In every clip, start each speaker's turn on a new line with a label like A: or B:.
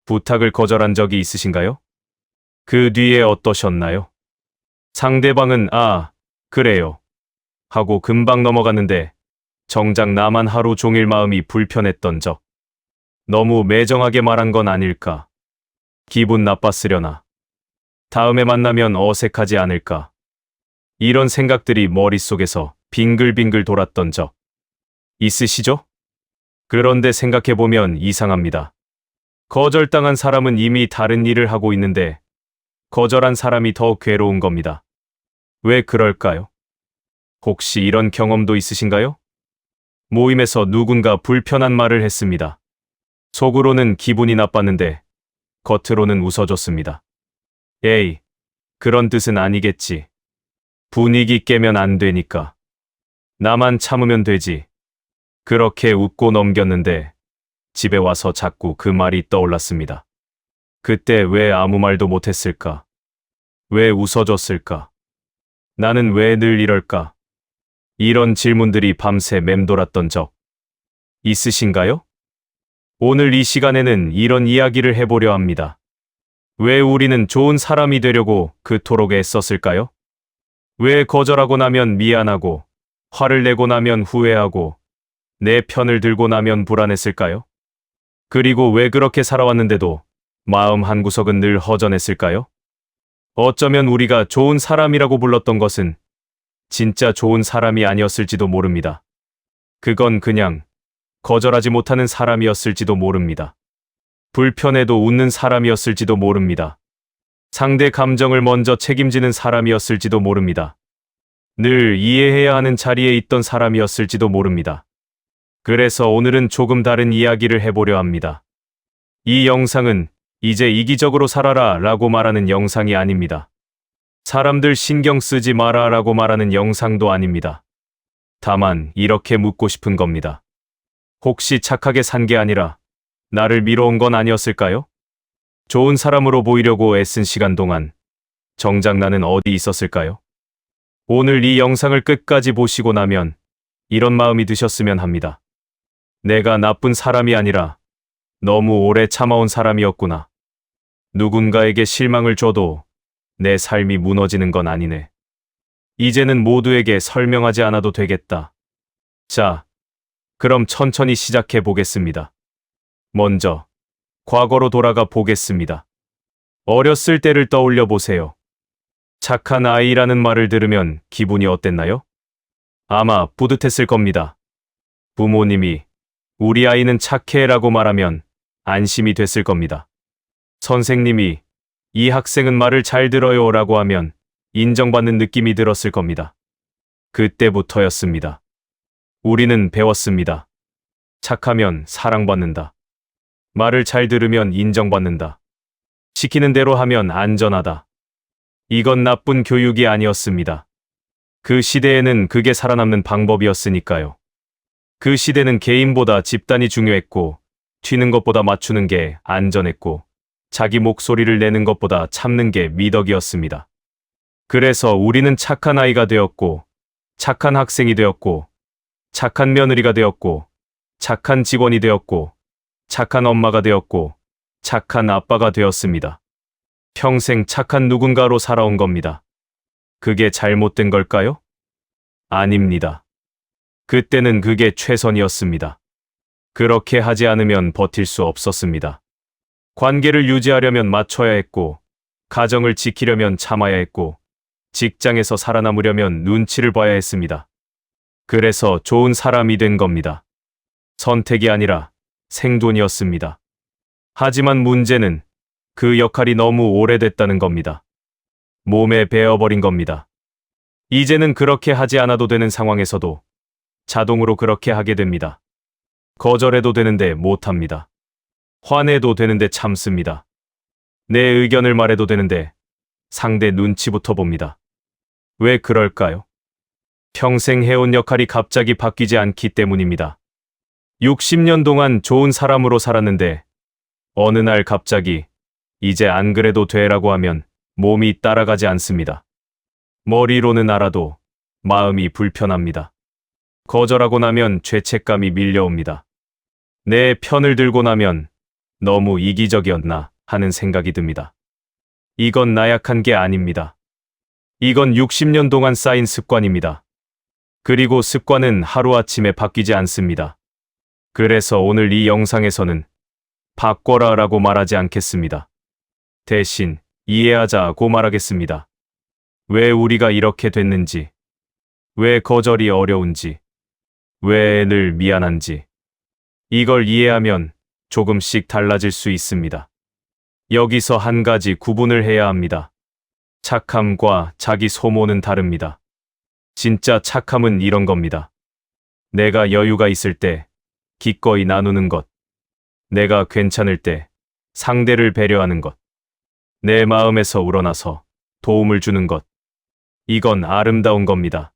A: 부탁을 거절한 적이 있으신가요? 그 뒤에 어떠셨나요? 상대방은 그래요. 하고 금방 넘어갔는데 정작 나만 하루 종일 마음이 불편했던 적. 너무 매정하게 말한 건 아닐까? 기분 나빴으려나? 다음에 만나면 어색하지 않을까? 이런 생각들이 머릿속에서 빙글빙글 돌았던 적 있으시죠? 그런데 생각해보면 이상합니다. 거절당한 사람은 이미 다른 일을 하고 있는데 거절한 사람이 더 괴로운 겁니다. 왜 그럴까요? 혹시 이런 경험도 있으신가요? 모임에서 누군가 불편한 말을 했습니다. 속으로는 기분이 나빴는데 겉으로는 웃어줬습니다. 에이, 그런 뜻은 아니겠지. 분위기 깨면 안 되니까. 나만 참으면 되지. 그렇게 웃고 넘겼는데 집에 와서 자꾸 그 말이 떠올랐습니다. 그때 왜 아무 말도 못했을까? 왜 웃어줬을까? 나는 왜 늘 이럴까? 이런 질문들이 밤새 맴돌았던 적 있으신가요? 오늘 이 시간에는 이런 이야기를 해보려 합니다. 왜 우리는 좋은 사람이 되려고 그토록 애썼을까요? 왜 거절하고 나면 미안하고, 화를 내고 나면 후회하고, 내 편을 들고 나면 불안했을까요? 그리고 왜 그렇게 살아왔는데도 마음 한구석은 늘 허전했을까요? 어쩌면 우리가 좋은 사람이라고 불렀던 것은 진짜 좋은 사람이 아니었을지도 모릅니다. 그건 그냥 거절하지 못하는 사람이었을지도 모릅니다. 불편해도 웃는 사람이었을지도 모릅니다. 상대 감정을 먼저 책임지는 사람이었을지도 모릅니다. 늘 이해해야 하는 자리에 있던 사람이었을지도 모릅니다. 그래서 오늘은 조금 다른 이야기를 해보려 합니다. 이 영상은 이제 이기적으로 살아라 라고 말하는 영상이 아닙니다. 사람들 신경 쓰지 마라 라고 말하는 영상도 아닙니다. 다만 이렇게 묻고 싶은 겁니다. 혹시 착하게 산 게 아니라 나를 밀어온 건 아니었을까요? 좋은 사람으로 보이려고 애쓴 시간 동안 정작 나는 어디 있었을까요? 오늘 이 영상을 끝까지 보시고 나면 이런 마음이 드셨으면 합니다. 내가 나쁜 사람이 아니라 너무 오래 참아온 사람이었구나. 누군가에게 실망을 줘도 내 삶이 무너지는 건 아니네. 이제는 모두에게 설명하지 않아도 되겠다. 자, 그럼 천천히 시작해 보겠습니다. 먼저 과거로 돌아가 보겠습니다. 어렸을 때를 떠올려 보세요. 착한 아이라는 말을 들으면 기분이 어땠나요? 아마 뿌듯했을 겁니다. 부모님이 우리 아이는 착해라고 말하면 안심이 됐을 겁니다. 선생님이 이 학생은 말을 잘 들어요 라고 하면 인정받는 느낌이 들었을 겁니다. 그때부터였습니다. 우리는 배웠습니다. 착하면 사랑받는다. 말을 잘 들으면 인정받는다. 시키는 대로 하면 안전하다. 이건 나쁜 교육이 아니었습니다. 그 시대에는 그게 살아남는 방법이었으니까요. 그 시대는 개인보다 집단이 중요했고, 튀는 것보다 맞추는 게 안전했고, 자기 목소리를 내는 것보다 참는 게 미덕이었습니다. 그래서 우리는 착한 아이가 되었고, 착한 학생이 되었고, 착한 며느리가 되었고, 착한 직원이 되었고, 착한 엄마가 되었고, 착한 아빠가 되었습니다. 평생 착한 누군가로 살아온 겁니다. 그게 잘못된 걸까요? 아닙니다. 그때는 그게 최선이었습니다. 그렇게 하지 않으면 버틸 수 없었습니다. 관계를 유지하려면 맞춰야 했고, 가정을 지키려면 참아야 했고, 직장에서 살아남으려면 눈치를 봐야 했습니다. 그래서 좋은 사람이 된 겁니다. 선택이 아니라 생존이었습니다. 하지만 문제는 그 역할이 너무 오래됐다는 겁니다. 몸에 배어버린 겁니다. 이제는 그렇게 하지 않아도 되는 상황에서도 자동으로 그렇게 하게 됩니다. 거절해도 되는데 못합니다. 화내도 되는데 참습니다. 내 의견을 말해도 되는데 상대 눈치부터 봅니다. 왜 그럴까요? 평생 해온 역할이 갑자기 바뀌지 않기 때문입니다. 60년 동안 좋은 사람으로 살았는데 어느 날 갑자기 이제 안 그래도 돼라고 하면 몸이 따라가지 않습니다. 머리로는 알아도 마음이 불편합니다. 거절하고 나면 죄책감이 밀려옵니다. 내 편을 들고 나면 너무 이기적이었나 하는 생각이 듭니다. 이건 나약한 게 아닙니다. 이건 60년 동안 쌓인 습관입니다. 그리고 습관은 하루아침에 바뀌지 않습니다. 그래서 오늘 이 영상에서는 바꿔라라고 말하지 않겠습니다. 대신 이해하자고 말하겠습니다. 왜 우리가 이렇게 됐는지, 왜 거절이 어려운지, 왜 늘 미안한지, 이걸 이해하면 조금씩 달라질 수 있습니다. 여기서 한 가지 구분을 해야 합니다. 착함과 자기 소모는 다릅니다. 진짜 착함은 이런 겁니다. 내가 여유가 있을 때 기꺼이 나누는 것, 내가 괜찮을 때 상대를 배려하는 것, 내 마음에서 우러나서 도움을 주는 것, 이건 아름다운 겁니다.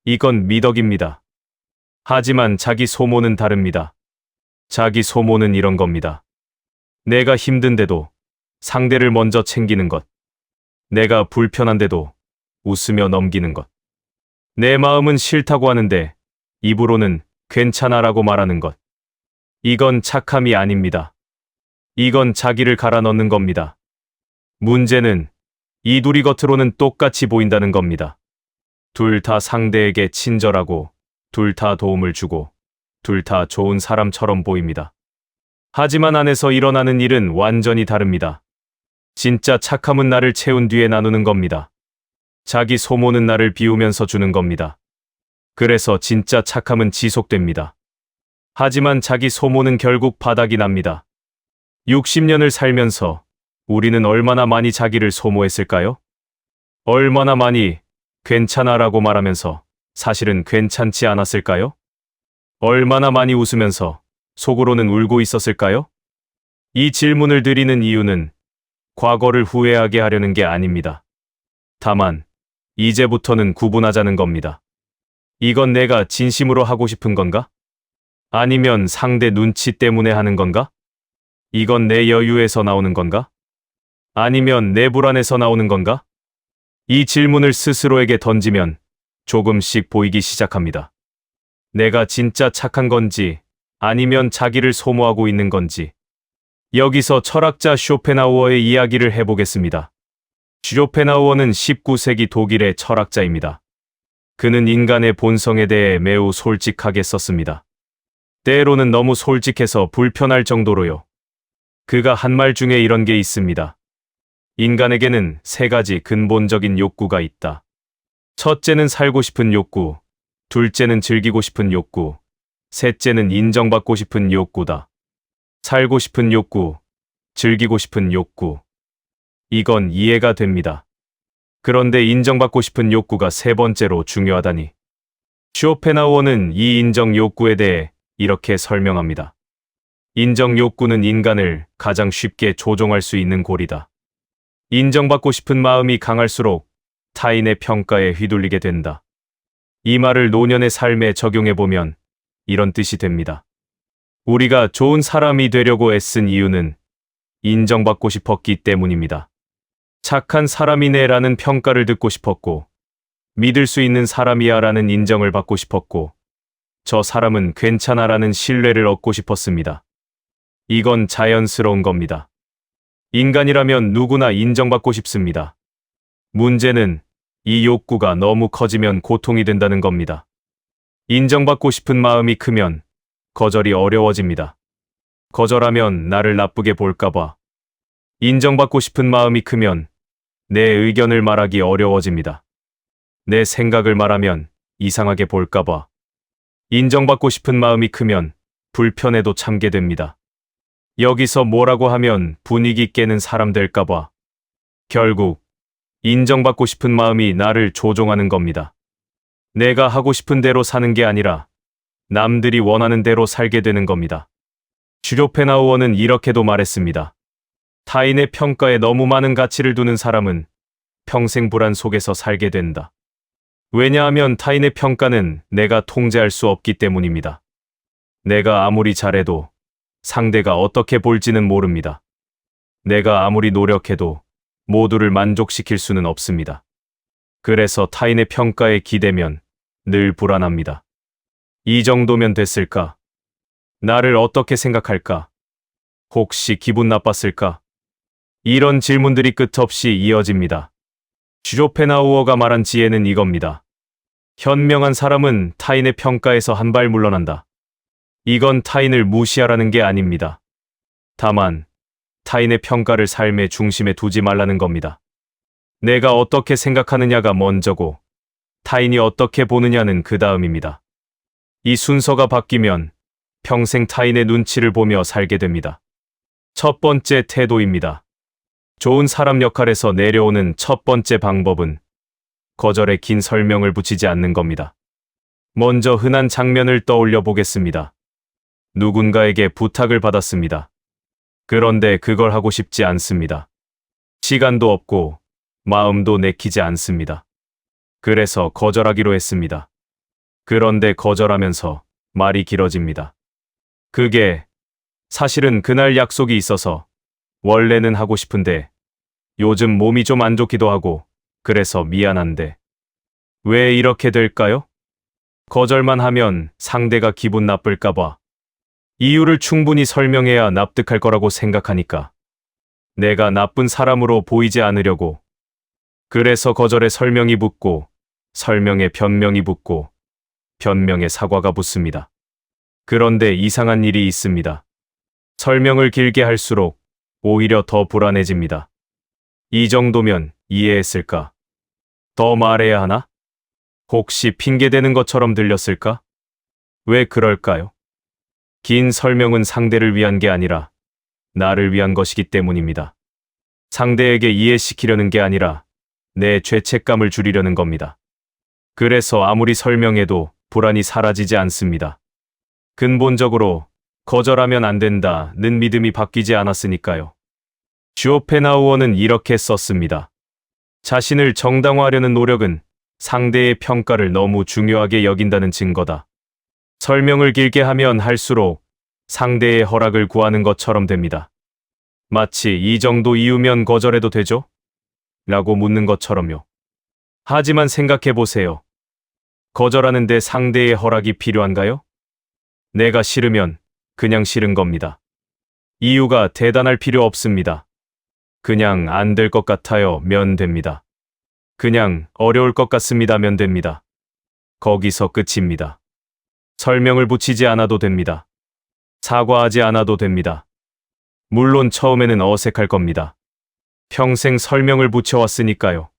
A: 이건 미덕입니다. 하지만 자기 소모는 다릅니다. 자기 소모는 이런 겁니다. 내가 힘든데도 상대를 먼저 챙기는 것, 내가 불편한데도 웃으며 넘기는 것, 내 마음은 싫다고 하는데 입으로는 괜찮아라고 말하는 것, 이건 착함이 아닙니다. 이건 자기를 갈아 넣는 겁니다. 문제는 이 둘이 겉으로는 똑같이 보인다는 겁니다. 둘 다 상대에게 친절하고, 둘 다 도움을 주고, 둘 다 좋은 사람처럼 보입니다. 하지만 안에서 일어나는 일은 완전히 다릅니다. 진짜 착함은 나를 채운 뒤에 나누는 겁니다. 자기 소모는 나를 비우면서 주는 겁니다. 그래서 진짜 착함은 지속됩니다. 하지만 자기 소모는 결국 바닥이 납니다. 60년을 살면서 우리는 얼마나 많이 자기를 소모했을까요? 얼마나 많이 괜찮아라고 말하면서 사실은 괜찮지 않았을까요? 얼마나 많이 웃으면서 속으로는 울고 있었을까요? 이 질문을 드리는 이유는 과거를 후회하게 하려는 게 아닙니다. 다만 이제부터는 구분하자는 겁니다. 이건 내가 진심으로 하고 싶은 건가? 아니면 상대 눈치 때문에 하는 건가? 이건 내 여유에서 나오는 건가? 아니면 내 불안에서 나오는 건가? 이 질문을 스스로에게 던지면 조금씩 보이기 시작합니다. 내가 진짜 착한 건지 아니면 자기를 소모하고 있는 건지. 여기서 철학자 쇼펜하우어의 이야기를 해보겠습니다. 쇼펜하우어는 19세기 독일의 철학자입니다. 그는 인간의 본성에 대해 매우 솔직하게 썼습니다. 때로는 너무 솔직해서 불편할 정도로요. 그가 한 말 중에 이런 게 있습니다. 인간에게는 세 가지 근본적인 욕구가 있다. 첫째는 살고 싶은 욕구, 둘째는 즐기고 싶은 욕구, 셋째는 인정받고 싶은 욕구다. 살고 싶은 욕구, 즐기고 싶은 욕구. 이건 이해가 됩니다. 그런데 인정받고 싶은 욕구가 세 번째로 중요하다니. 쇼펜하우어는 이 인정 욕구에 대해 이렇게 설명합니다. 인정 욕구는 인간을 가장 쉽게 조종할 수 있는 고리다. 인정받고 싶은 마음이 강할수록 타인의 평가에 휘둘리게 된다. 이 말을 노년의 삶에 적용해보면 이런 뜻이 됩니다. 우리가 좋은 사람이 되려고 애쓴 이유는 인정받고 싶었기 때문입니다. 착한 사람이네라는 평가를 듣고 싶었고, 믿을 수 있는 사람이야라는 인정을 받고 싶었고, 저 사람은 괜찮아라는 신뢰를 얻고 싶었습니다. 이건 자연스러운 겁니다. 인간이라면 누구나 인정받고 싶습니다. 문제는 이 욕구가 너무 커지면 고통이 된다는 겁니다. 인정받고 싶은 마음이 크면 거절이 어려워집니다. 거절하면 나를 나쁘게 볼까봐. 인정받고 싶은 마음이 크면 내 의견을 말하기 어려워집니다. 내 생각을 말하면 이상하게 볼까봐. 인정받고 싶은 마음이 크면 불편해도 참게 됩니다. 여기서 뭐라고 하면 분위기 깨는 사람 될까봐. 결국 인정받고 싶은 마음이 나를 조종하는 겁니다. 내가 하고 싶은 대로 사는 게 아니라 남들이 원하는 대로 살게 되는 겁니다. 쇼펜하우어는 이렇게도 말했습니다. 타인의 평가에 너무 많은 가치를 두는 사람은 평생 불안 속에서 살게 된다. 왜냐하면 타인의 평가는 내가 통제할 수 없기 때문입니다. 내가 아무리 잘해도 상대가 어떻게 볼지는 모릅니다. 내가 아무리 노력해도 모두를 만족시킬 수는 없습니다. 그래서 타인의 평가에 기대면 늘 불안합니다. 이 정도면 됐을까? 나를 어떻게 생각할까? 혹시 기분 나빴을까? 이런 질문들이 끝없이 이어집니다. 슈조펜하우어가 말한 지혜는 이겁니다. 현명한 사람은 타인의 평가에서 한 발 물러난다. 이건 타인을 무시하라는 게 아닙니다. 다만 타인의 평가를 삶의 중심에 두지 말라는 겁니다. 내가 어떻게 생각하느냐가 먼저고 타인이 어떻게 보느냐는 그 다음입니다. 이 순서가 바뀌면 평생 타인의 눈치를 보며 살게 됩니다. 첫 번째 태도입니다. 좋은 사람 역할에서 내려오는 첫 번째 방법은 거절에 긴 설명을 붙이지 않는 겁니다. 먼저 흔한 장면을 떠올려 보겠습니다. 누군가에게 부탁을 받았습니다. 그런데 그걸 하고 싶지 않습니다. 시간도 없고 마음도 내키지 않습니다. 그래서 거절하기로 했습니다. 그런데 거절하면서 말이 길어집니다. 그게 사실은 그날 약속이 있어서 원래는 하고 싶은데 요즘 몸이 좀 안 좋기도 하고 그래서 미안한데 왜 이렇게 될까요? 거절만 하면 상대가 기분 나쁠까봐 이유를 충분히 설명해야 납득할 거라고 생각하니까 내가 나쁜 사람으로 보이지 않으려고 그래서 거절에 설명이 붙고 설명에 변명이 붙고 변명에 사과가 붙습니다. 그런데 이상한 일이 있습니다. 설명을 길게 할수록 오히려 더 불안해집니다. 이 정도면 이해했을까? 더 말해야 하나? 혹시 핑계대는 것처럼 들렸을까? 왜 그럴까요? 긴 설명은 상대를 위한 게 아니라 나를 위한 것이기 때문입니다. 상대에게 이해시키려는 게 아니라 내 죄책감을 줄이려는 겁니다. 그래서 아무리 설명해도 불안이 사라지지 않습니다. 근본적으로 거절하면 안 된다는 믿음이 바뀌지 않았으니까요. 슈오펜하우어는 이렇게 썼습니다. 자신을 정당화하려는 노력은 상대의 평가를 너무 중요하게 여긴다는 증거다. 설명을 길게 하면 할수록 상대의 허락을 구하는 것처럼 됩니다. 마치 이 정도 이유면 거절해도 되죠? 라고 묻는 것처럼요. 하지만 생각해 보세요. 거절하는데 상대의 허락이 필요한가요? 내가 싫으면 그냥 싫은 겁니다. 이유가 대단할 필요 없습니다. 그냥 안 될 것 같아요 면 됩니다. 그냥 어려울 것 같습니다면 됩니다. 거기서 끝입니다. 설명을 붙이지 않아도 됩니다. 사과하지 않아도 됩니다. 물론 처음에는 어색할 겁니다. 평생 설명을 붙여왔으니까요.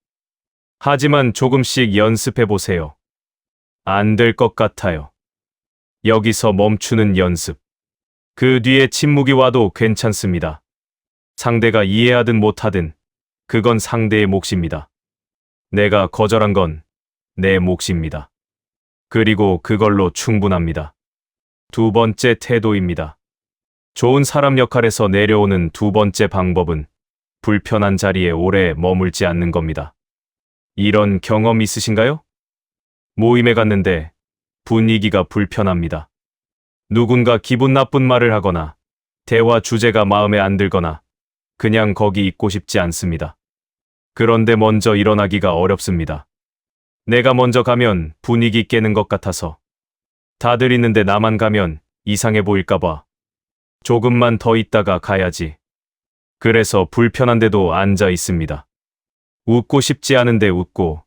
A: 하지만 조금씩 연습해 보세요. 안 될 것 같아요. 여기서 멈추는 연습. 그 뒤에 침묵이 와도 괜찮습니다. 상대가 이해하든 못하든 그건 상대의 몫입니다. 내가 거절한 건 내 몫입니다. 그리고 그걸로 충분합니다. 두 번째 태도입니다. 좋은 사람 역할에서 내려오는 두 번째 방법은 불편한 자리에 오래 머물지 않는 겁니다. 이런 경험 있으신가요? 모임에 갔는데 분위기가 불편합니다. 누군가 기분 나쁜 말을 하거나 대화 주제가 마음에 안 들거나 그냥 거기 있고 싶지 않습니다. 그런데 먼저 일어나기가 어렵습니다. 내가 먼저 가면 분위기 깨는 것 같아서 다들 있는데 나만 가면 이상해 보일까봐 조금만 더 있다가 가야지. 그래서 불편한데도 앉아 있습니다. 웃고 싶지 않은데 웃고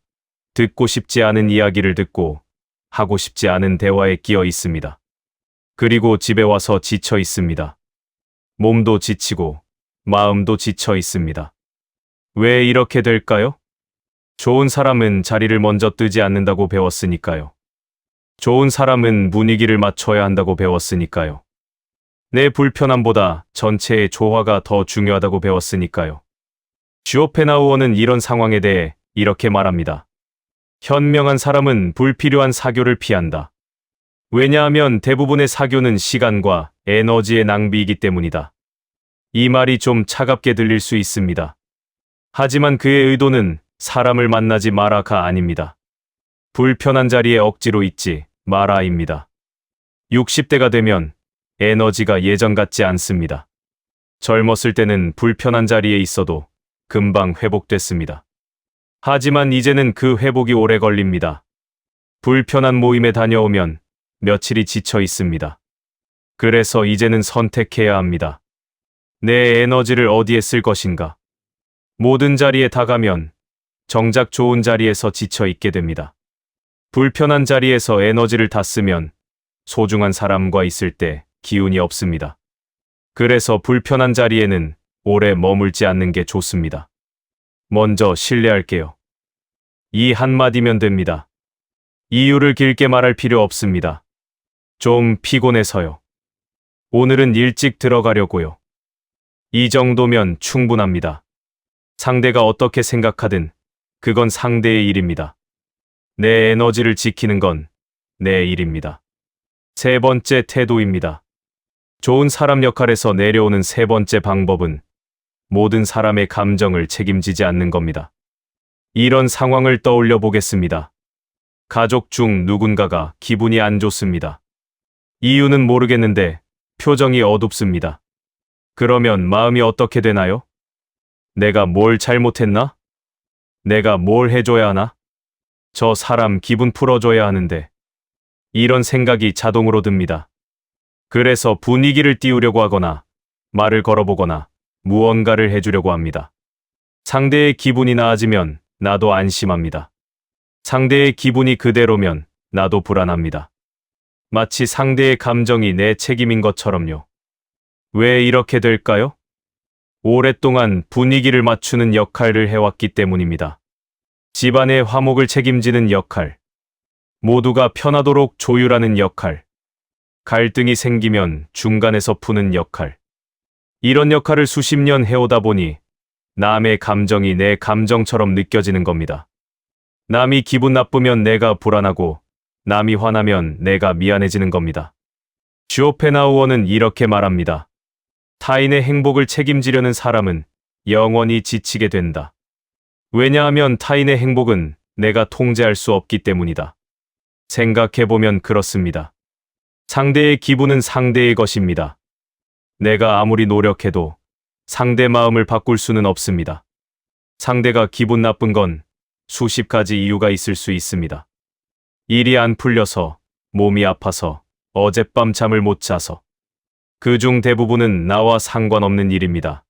A: 듣고 싶지 않은 이야기를 듣고 하고 싶지 않은 대화에 끼어 있습니다. 그리고 집에 와서 지쳐 있습니다. 몸도 지치고 마음도 지쳐 있습니다. 왜 이렇게 될까요? 좋은 사람은 자리를 먼저 뜨지 않는다고 배웠으니까요. 좋은 사람은 분위기를 맞춰야 한다고 배웠으니까요. 내 불편함보다 전체의 조화가 더 중요하다고 배웠으니까요. 슈오펜하우어는 이런 상황에 대해 이렇게 말합니다. 현명한 사람은 불필요한 사교를 피한다. 왜냐하면 대부분의 사교는 시간과 에너지의 낭비이기 때문이다. 이 말이 좀 차갑게 들릴 수 있습니다. 하지만 그의 의도는 사람을 만나지 마라가 아닙니다. 불편한 자리에 억지로 있지 마라입니다. 60대가 되면 에너지가 예전 같지 않습니다. 젊었을 때는 불편한 자리에 있어도 금방 회복됐습니다. 하지만 이제는 그 회복이 오래 걸립니다. 불편한 모임에 다녀오면 며칠이 지쳐 있습니다. 그래서 이제는 선택해야 합니다. 내 에너지를 어디에 쓸 것인가? 모든 자리에 다 가면 정작 좋은 자리에서 지쳐 있게 됩니다. 불편한 자리에서 에너지를 다 쓰면 소중한 사람과 있을 때 기운이 없습니다. 그래서 불편한 자리에는 오래 머물지 않는 게 좋습니다. 먼저 실례할게요. 이 한마디면 됩니다. 이유를 길게 말할 필요 없습니다. 좀 피곤해서요. 오늘은 일찍 들어가려고요. 이 정도면 충분합니다. 상대가 어떻게 생각하든 그건 상대의 일입니다. 내 에너지를 지키는 건 내 일입니다. 세 번째 태도입니다. 좋은 사람 역할에서 내려오는 세 번째 방법은 모든 사람의 감정을 책임지지 않는 겁니다. 이런 상황을 떠올려 보겠습니다. 가족 중 누군가가 기분이 안 좋습니다. 이유는 모르겠는데 표정이 어둡습니다. 그러면 마음이 어떻게 되나요? 내가 뭘 잘못했나? 내가 뭘 해줘야 하나? 저 사람 기분 풀어줘야 하는데. 이런 생각이 자동으로 듭니다. 그래서 분위기를 띄우려고 하거나 말을 걸어보거나 무언가를 해주려고 합니다. 상대의 기분이 나아지면 나도 안심합니다. 상대의 기분이 그대로면 나도 불안합니다. 마치 상대의 감정이 내 책임인 것처럼요. 왜 이렇게 될까요? 오랫동안 분위기를 맞추는 역할을 해왔기 때문입니다. 집안의 화목을 책임지는 역할, 모두가 편하도록 조율하는 역할, 갈등이 생기면 중간에서 푸는 역할. 이런 역할을 수십 년 해오다 보니 남의 감정이 내 감정처럼 느껴지는 겁니다. 남이 기분 나쁘면 내가 불안하고 남이 화나면 내가 미안해지는 겁니다. 쇼펜하우어는 이렇게 말합니다. 타인의 행복을 책임지려는 사람은 영원히 지치게 된다. 왜냐하면 타인의 행복은 내가 통제할 수 없기 때문이다. 생각해보면 그렇습니다. 상대의 기분은 상대의 것입니다. 내가 아무리 노력해도 상대 마음을 바꿀 수는 없습니다. 상대가 기분 나쁜 건 수십 가지 이유가 있을 수 있습니다. 일이 안 풀려서, 몸이 아파서, 어젯밤 잠을 못 자서. 그중 대부분은 나와 상관없는 일입니다.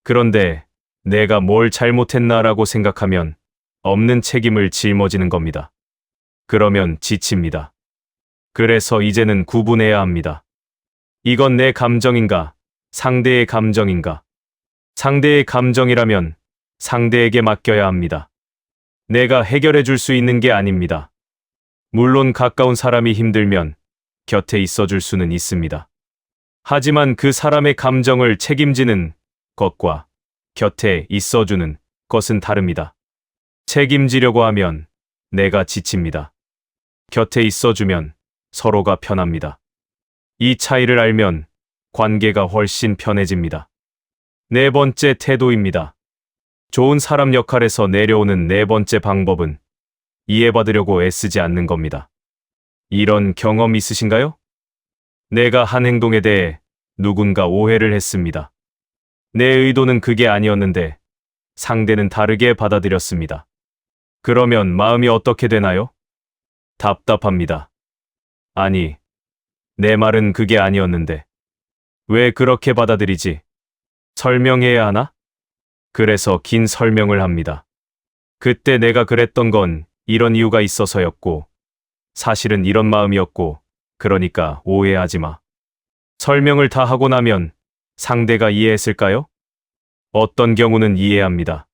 A: 그런데 내가 뭘 잘못했나라고 생각하면 없는 책임을 짊어지는 겁니다. 그러면 지칩니다. 그래서 이제는 구분해야 합니다. 이건 내 감정인가? 상대의 감정인가? 상대의 감정이라면 상대에게 맡겨야 합니다. 내가 해결해 줄 수 있는 게 아닙니다. 물론 가까운 사람이 힘들면 곁에 있어 줄 수는 있습니다. 하지만 그 사람의 감정을 책임지는 것과 곁에 있어주는 것은 다릅니다. 책임지려고 하면 내가 지칩니다. 곁에 있어주면 서로가 편합니다. 이 차이를 알면 관계가 훨씬 편해집니다. 네 번째 태도입니다. 좋은 사람 역할에서 내려오는 네 번째 방법은 이해받으려고 애쓰지 않는 겁니다. 이런 경험 있으신가요? 내가 한 행동에 대해 누군가 오해를 했습니다. 내 의도는 그게 아니었는데 상대는 다르게 받아들였습니다. 그러면 마음이 어떻게 되나요? 답답합니다. 아니, 내 말은 그게 아니었는데 왜 그렇게 받아들이지? 설명해야 하나? 그래서 긴 설명을 합니다. 그때 내가 그랬던 건 이런 이유가 있어서였고 사실은 이런 마음이었고 그러니까 오해하지 마. 설명을 다 하고 나면 상대가 이해했을까요? 어떤 경우는 이해합니다.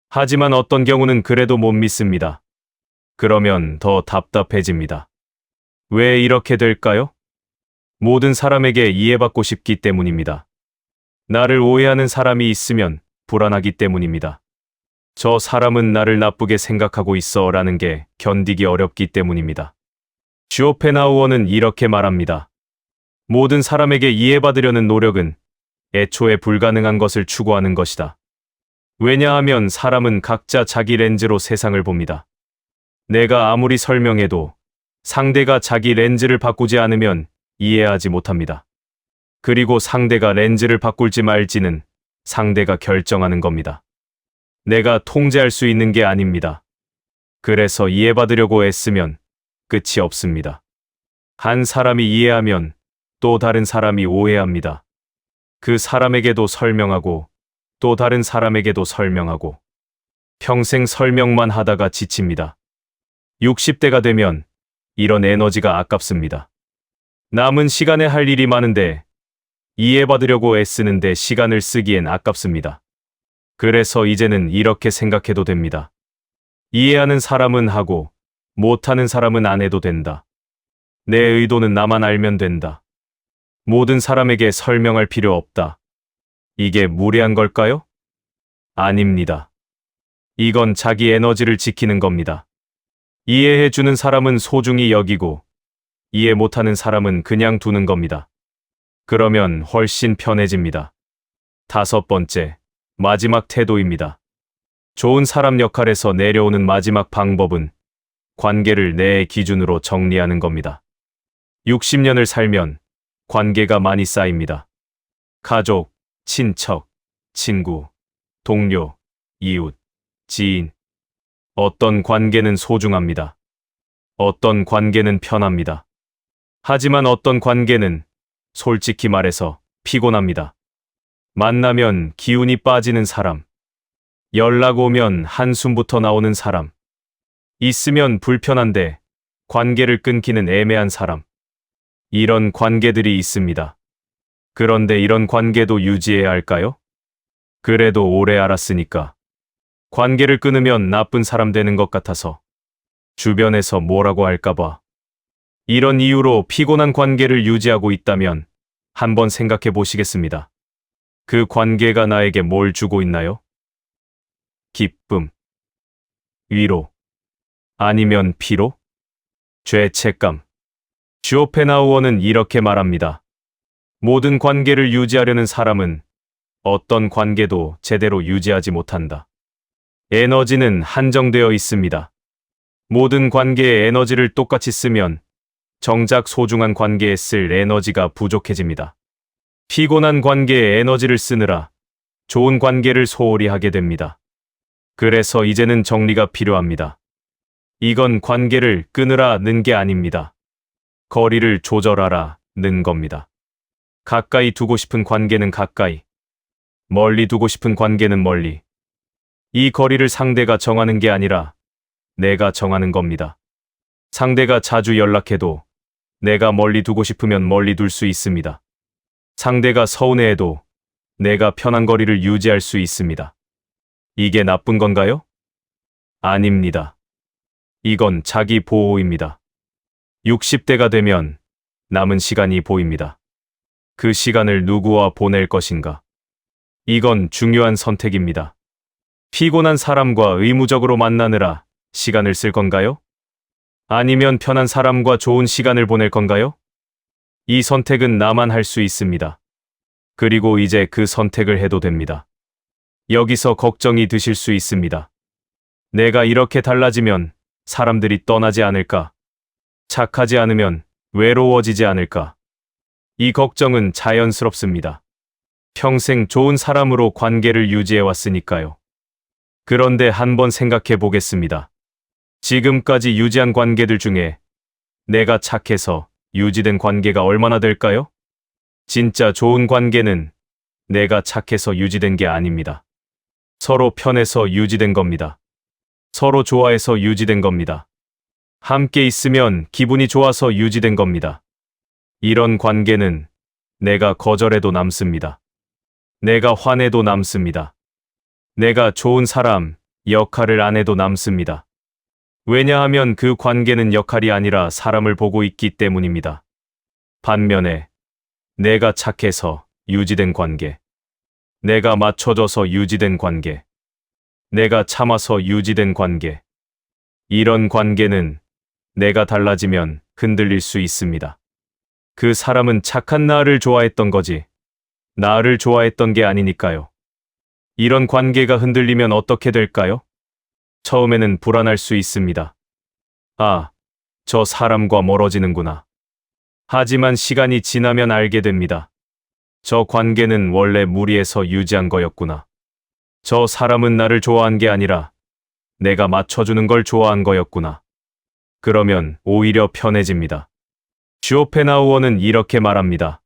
A: 하지만 어떤 경우는 그래도 못 믿습니다. 그러면 더 답답해집니다. 왜 이렇게 될까요? 모든 사람에게 이해받고 싶기 때문입니다. 나를 오해하는 사람이 있으면 불안하기 때문입니다. 저 사람은 나를 나쁘게 생각하고 있어 라는 게 견디기 어렵기 때문입니다. 쇼펜하우어는 이렇게 말합니다. 모든 사람에게 이해받으려는 노력은 애초에 불가능한 것을 추구하는 것이다. 왜냐하면 사람은 각자 자기 렌즈로 세상을 봅니다. 내가 아무리 설명해도 상대가 자기 렌즈를 바꾸지 않으면 이해하지 못합니다. 그리고 상대가 렌즈를 바꿀지 말지는 상대가 결정하는 겁니다. 내가 통제할 수 있는 게 아닙니다. 그래서 이해받으려고 애쓰면 끝이 없습니다. 한 사람이 이해하면 또 다른 사람이 오해합니다. 그 사람에게도 설명하고 또 다른 사람에게도 설명하고 평생 설명만 하다가 지칩니다. 60대가 되면 이런 에너지가 아깝습니다. 남은 시간에 할 일이 많은데 이해받으려고 애쓰는데 시간을 쓰기엔 아깝습니다. 그래서 이제는 이렇게 생각해도 됩니다. 이해하는 사람은 하고 못하는 사람은 안 해도 된다. 내 의도는 나만 알면 된다. 모든 사람에게 설명할 필요 없다. 이게 무례한 걸까요? 아닙니다. 이건 자기 에너지를 지키는 겁니다. 이해해주는 사람은 소중히 여기고 이해 못하는 사람은 그냥 두는 겁니다. 그러면 훨씬 편해집니다. 5번째, 마지막 태도입니다. 좋은 사람 역할에서 내려오는 마지막 방법은 관계를 내 기준으로 정리하는 겁니다. 60년을 살면 관계가 많이 쌓입니다. 가족, 친척, 친구, 동료, 이웃, 지인. 어떤 관계는 소중합니다. 어떤 관계는 편합니다. 하지만 어떤 관계는 솔직히 말해서 피곤합니다. 만나면 기운이 빠지는 사람, 연락 오면 한숨부터 나오는 사람, 있으면 불편한데 관계를 끊기는 애매한 사람. 이런 관계들이 있습니다. 그런데 이런 관계도 유지해야 할까요? 그래도 오래 알았으니까. 관계를 끊으면 나쁜 사람 되는 것 같아서. 주변에서 뭐라고 할까봐. 이런 이유로 피곤한 관계를 유지하고 있다면 한번 생각해 보시겠습니다. 그 관계가 나에게 뭘 주고 있나요? 기쁨, 위로, 아니면 피로? 죄책감. 쇼펜하우어는 이렇게 말합니다. 모든 관계를 유지하려는 사람은 어떤 관계도 제대로 유지하지 못한다. 에너지는 한정되어 있습니다. 모든 관계의 에너지를 똑같이 쓰면 정작 소중한 관계에 쓸 에너지가 부족해집니다. 피곤한 관계에 에너지를 쓰느라 좋은 관계를 소홀히 하게 됩니다. 그래서 이제는 정리가 필요합니다. 이건 관계를 끊으라는 게 아닙니다. 거리를 조절하라는 겁니다. 가까이 두고 싶은 관계는 가까이, 멀리 두고 싶은 관계는 멀리. 이 거리를 상대가 정하는 게 아니라 내가 정하는 겁니다. 상대가 자주 연락해도 내가 멀리 두고 싶으면 멀리 둘 수 있습니다. 상대가 서운해해도 내가 편한 거리를 유지할 수 있습니다. 이게 나쁜 건가요? 아닙니다. 이건 자기 보호입니다. 60대가 되면 남은 시간이 보입니다. 그 시간을 누구와 보낼 것인가? 이건 중요한 선택입니다. 피곤한 사람과 의무적으로 만나느라 시간을 쓸 건가요? 아니면 편한 사람과 좋은 시간을 보낼 건가요? 이 선택은 나만 할 수 있습니다. 그리고 이제 그 선택을 해도 됩니다. 여기서 걱정이 드실 수 있습니다. 내가 이렇게 달라지면 사람들이 떠나지 않을까? 착하지 않으면 외로워지지 않을까? 이 걱정은 자연스럽습니다. 평생 좋은 사람으로 관계를 유지해 왔으니까요. 그런데 한번 생각해 보겠습니다. 지금까지 유지한 관계들 중에 내가 착해서 유지된 관계가 얼마나 될까요? 진짜 좋은 관계는 내가 착해서 유지된 게 아닙니다. 서로 편해서 유지된 겁니다. 서로 좋아해서 유지된 겁니다. 함께 있으면 기분이 좋아서 유지된 겁니다. 이런 관계는 내가 거절해도 남습니다. 내가 화내도 남습니다. 내가 좋은 사람 역할을 안 해도 남습니다. 왜냐하면 그 관계는 역할이 아니라 사람을 보고 있기 때문입니다. 반면에 내가 착해서 유지된 관계, 내가 맞춰줘서 유지된 관계, 내가 참아서 유지된 관계, 이런 관계는 내가 달라지면 흔들릴 수 있습니다. 그 사람은 착한 나를 좋아했던 거지, 나를 좋아했던 게 아니니까요. 이런 관계가 흔들리면 어떻게 될까요? 처음에는 불안할 수 있습니다. 아, 저 사람과 멀어지는구나. 하지만 시간이 지나면 알게 됩니다. 저 관계는 원래 무리해서 유지한 거였구나. 저 사람은 나를 좋아한 게 아니라 내가 맞춰주는 걸 좋아한 거였구나. 그러면 오히려 편해집니다. 쇼펜하우어는 이렇게 말합니다.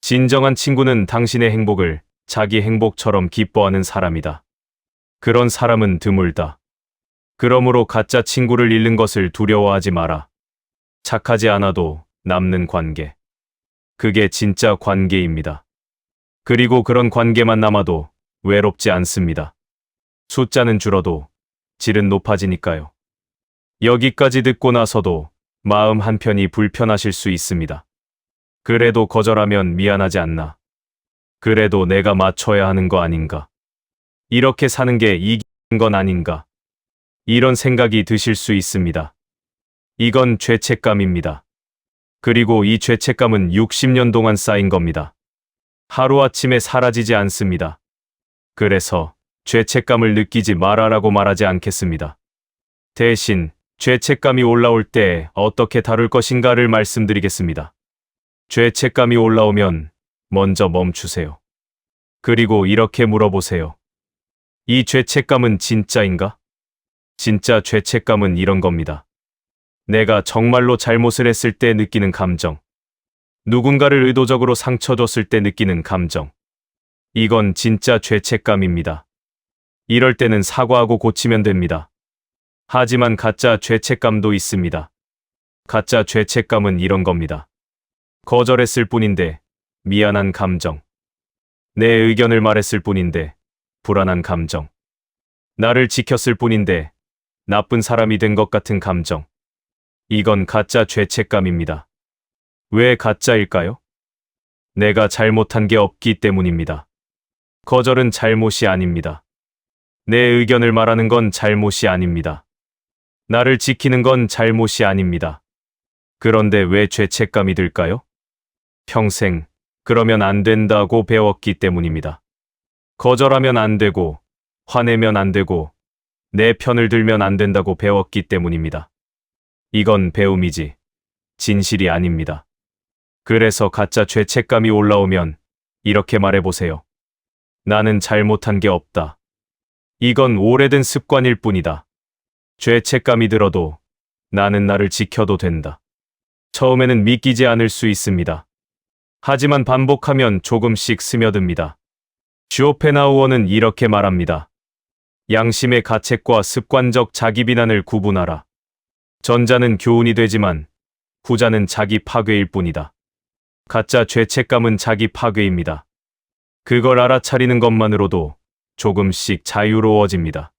A: 진정한 친구는 당신의 행복을 자기 행복처럼 기뻐하는 사람이다. 그런 사람은 드물다. 그러므로 가짜 친구를 잃는 것을 두려워하지 마라. 착하지 않아도 남는 관계. 그게 진짜 관계입니다. 그리고 그런 관계만 남아도 외롭지 않습니다. 숫자는 줄어도 질은 높아지니까요. 여기까지 듣고 나서도 마음 한편이 불편하실 수 있습니다. 그래도 거절하면 미안하지 않나? 그래도 내가 맞춰야 하는 거 아닌가? 이렇게 사는 게 이기는 건 아닌가? 이런 생각이 드실 수 있습니다. 이건 죄책감입니다. 그리고 이 죄책감은 60년 동안 쌓인 겁니다. 하루아침에 사라지지 않습니다. 그래서 죄책감을 느끼지 마라라고 말하지 않겠습니다. 대신 죄책감이 올라올 때 어떻게 다룰 것인가를 말씀드리겠습니다. 죄책감이 올라오면 먼저 멈추세요. 그리고 이렇게 물어보세요. 이 죄책감은 진짜인가? 진짜 죄책감은 이런 겁니다. 내가 정말로 잘못을 했을 때 느끼는 감정. 누군가를 의도적으로 상처 줬을 때 느끼는 감정. 이건 진짜 죄책감입니다. 이럴 때는 사과하고 고치면 됩니다. 하지만 가짜 죄책감도 있습니다. 가짜 죄책감은 이런 겁니다. 거절했을 뿐인데 미안한 감정. 내 의견을 말했을 뿐인데 불안한 감정. 나를 지켰을 뿐인데 나쁜 사람이 된 것 같은 감정. 이건 가짜 죄책감입니다. 왜 가짜일까요? 내가 잘못한 게 없기 때문입니다. 거절은 잘못이 아닙니다. 내 의견을 말하는 건 잘못이 아닙니다. 나를 지키는 건 잘못이 아닙니다. 그런데 왜 죄책감이 들까요? 평생 그러면 안 된다고 배웠기 때문입니다. 거절하면 안 되고, 화내면 안 되고, 내 편을 들면 안 된다고 배웠기 때문입니다. 이건 배움이지, 진실이 아닙니다. 그래서 가짜 죄책감이 올라오면 이렇게 말해보세요. 나는 잘못한 게 없다. 이건 오래된 습관일 뿐이다. 죄책감이 들어도 나는 나를 지켜도 된다. 처음에는 믿기지 않을 수 있습니다. 하지만 반복하면 조금씩 스며듭니다. 쇼펜하우어는 이렇게 말합니다. 양심의 가책과 습관적 자기 비난을 구분하라. 전자는 교훈이 되지만 후자는 자기 파괴일 뿐이다. 가짜 죄책감은 자기 파괴입니다. 그걸 알아차리는 것만으로도 조금씩 자유로워집니다.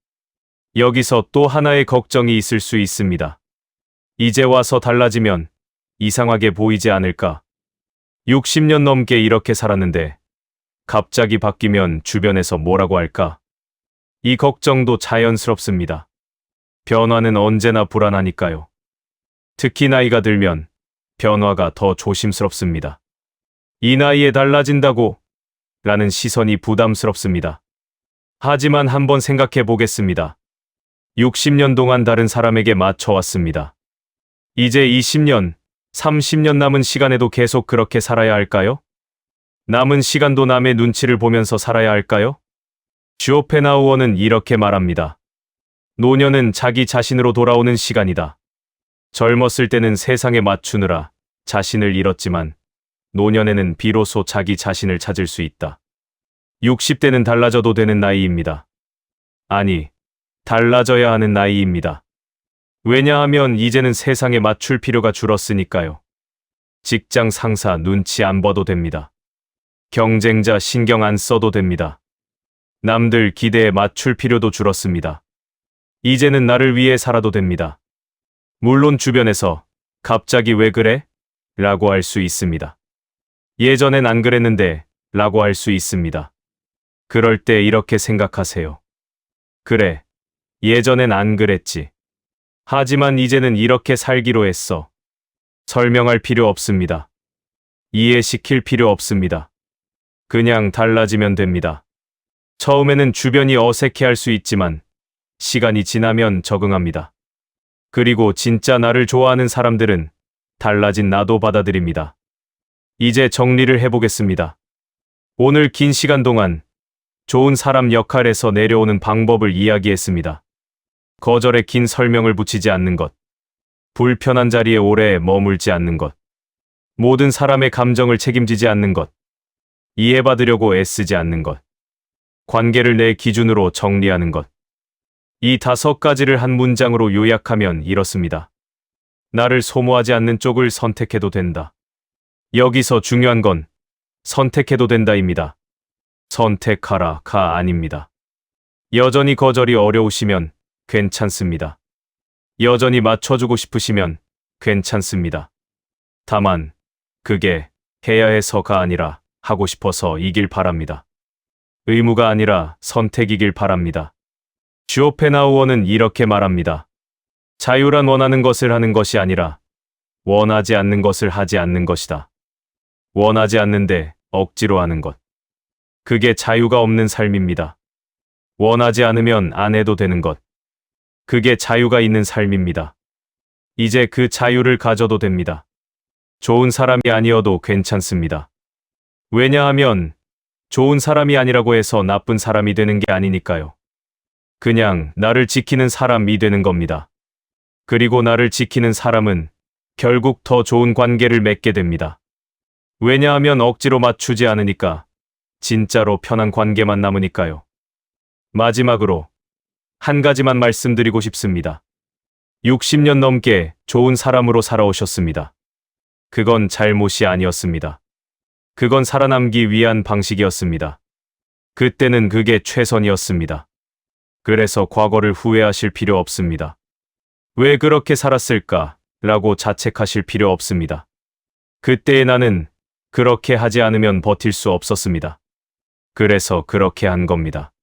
A: 여기서 또 하나의 걱정이 있을 수 있습니다. 이제 와서 달라지면 이상하게 보이지 않을까? 60년 넘게 이렇게 살았는데 갑자기 바뀌면 주변에서 뭐라고 할까? 이 걱정도 자연스럽습니다. 변화는 언제나 불안하니까요. 특히 나이가 들면 변화가 더 조심스럽습니다. 이 나이에 달라진다고? 라는 시선이 부담스럽습니다. 하지만 한번 생각해 보겠습니다. 60년 동안 다른 사람에게 맞춰왔습니다. 이제 20년, 30년 남은 시간에도 계속 그렇게 살아야 할까요? 남은 시간도 남의 눈치를 보면서 살아야 할까요? 쇼펜하우어는 이렇게 말합니다. 노년은 자기 자신으로 돌아오는 시간이다. 젊었을 때는 세상에 맞추느라 자신을 잃었지만 노년에는 비로소 자기 자신을 찾을 수 있다. 60대는 달라져도 되는 나이입니다. 아니, 달라져야 하는 나이입니다. 왜냐하면 이제는 세상에 맞출 필요가 줄었으니까요. 직장 상사 눈치 안 봐도 됩니다. 경쟁자 신경 안 써도 됩니다. 남들 기대에 맞출 필요도 줄었습니다. 이제는 나를 위해 살아도 됩니다. 물론 주변에서 갑자기 왜 그래? 라고 할 수 있습니다. 예전엔 안 그랬는데 라고 할 수 있습니다. 그럴 때 이렇게 생각하세요. 그래, 예전엔 안 그랬지. 하지만 이제는 이렇게 살기로 했어. 설명할 필요 없습니다. 이해시킬 필요 없습니다. 그냥 달라지면 됩니다. 처음에는 주변이 어색해할 수 있지만 시간이 지나면 적응합니다. 그리고 진짜 나를 좋아하는 사람들은 달라진 나도 받아들입니다. 이제 정리를 해보겠습니다. 오늘 긴 시간 동안 좋은 사람 역할에서 내려오는 방법을 이야기했습니다. 거절에 긴 설명을 붙이지 않는 것, 불편한 자리에 오래 머물지 않는 것, 모든 사람의 감정을 책임지지 않는 것, 이해받으려고 애쓰지 않는 것, 관계를 내 기준으로 정리하는 것. 이 5가지를 한 문장으로 요약하면 이렇습니다. 나를 소모하지 않는 쪽을 선택해도 된다. 여기서 중요한 건 선택해도 된다입니다. 선택하라가 아닙니다. 여전히 거절이 어려우시면 괜찮습니다. 여전히 맞춰주고 싶으시면 괜찮습니다. 다만 그게 해야 해서가 아니라 하고 싶어서이길 바랍니다. 의무가 아니라 선택이길 바랍니다. 쇼펜하우어는 이렇게 말합니다. 자유란 원하는 것을 하는 것이 아니라 원하지 않는 것을 하지 않는 것이다. 원하지 않는데 억지로 하는 것. 그게 자유가 없는 삶입니다. 원하지 않으면 안 해도 되는 것. 그게 자유가 있는 삶입니다. 이제 그 자유를 가져도 됩니다. 좋은 사람이 아니어도 괜찮습니다. 왜냐하면 좋은 사람이 아니라고 해서 나쁜 사람이 되는 게 아니니까요. 그냥 나를 지키는 사람이 되는 겁니다. 그리고 나를 지키는 사람은 결국 더 좋은 관계를 맺게 됩니다. 왜냐하면 억지로 맞추지 않으니까 진짜로 편한 관계만 남으니까요. 마지막으로 한 가지만 말씀드리고 싶습니다. 60년 넘게 좋은 사람으로 살아오셨습니다. 그건 잘못이 아니었습니다. 그건 살아남기 위한 방식이었습니다. 그때는 그게 최선이었습니다. 그래서 과거를 후회하실 필요 없습니다. 왜 그렇게 살았을까? 라고 자책하실 필요 없습니다. 그때의 나는 그렇게 하지 않으면 버틸 수 없었습니다. 그래서 그렇게 한 겁니다.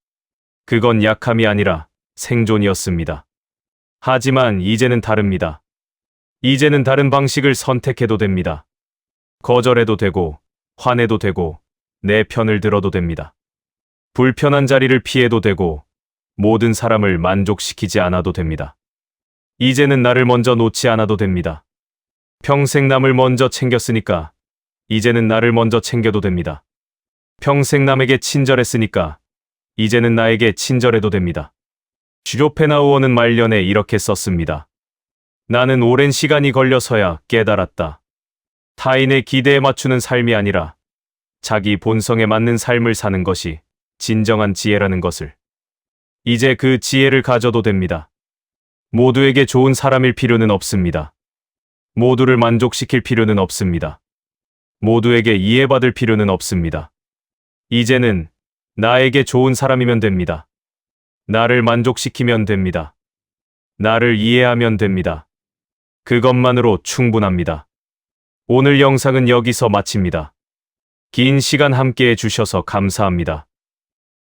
A: 그건 약함이 아니라 생존이었습니다. 하지만 이제는 다릅니다. 이제는 다른 방식을 선택해도 됩니다. 거절해도 되고, 화내도 되고, 내 편을 들어도 됩니다. 불편한 자리를 피해도 되고, 모든 사람을 만족시키지 않아도 됩니다. 이제는 나를 먼저 놓지 않아도 됩니다. 평생 남을 먼저 챙겼으니까, 이제는 나를 먼저 챙겨도 됩니다. 평생 남에게 친절했으니까, 이제는 나에게 친절해도 됩니다. 쇼펜하우어는 말년에 이렇게 썼습니다. 나는 오랜 시간이 걸려서야 깨달았다. 타인의 기대에 맞추는 삶이 아니라 자기 본성에 맞는 삶을 사는 것이 진정한 지혜라는 것을. 이제 그 지혜를 가져도 됩니다. 모두에게 좋은 사람일 필요는 없습니다. 모두를 만족시킬 필요는 없습니다. 모두에게 이해받을 필요는 없습니다. 이제는 나에게 좋은 사람이면 됩니다. 나를 만족시키면 됩니다. 나를 이해하면 됩니다. 그것만으로 충분합니다. 오늘 영상은 여기서 마칩니다. 긴 시간 함께 해주셔서 감사합니다.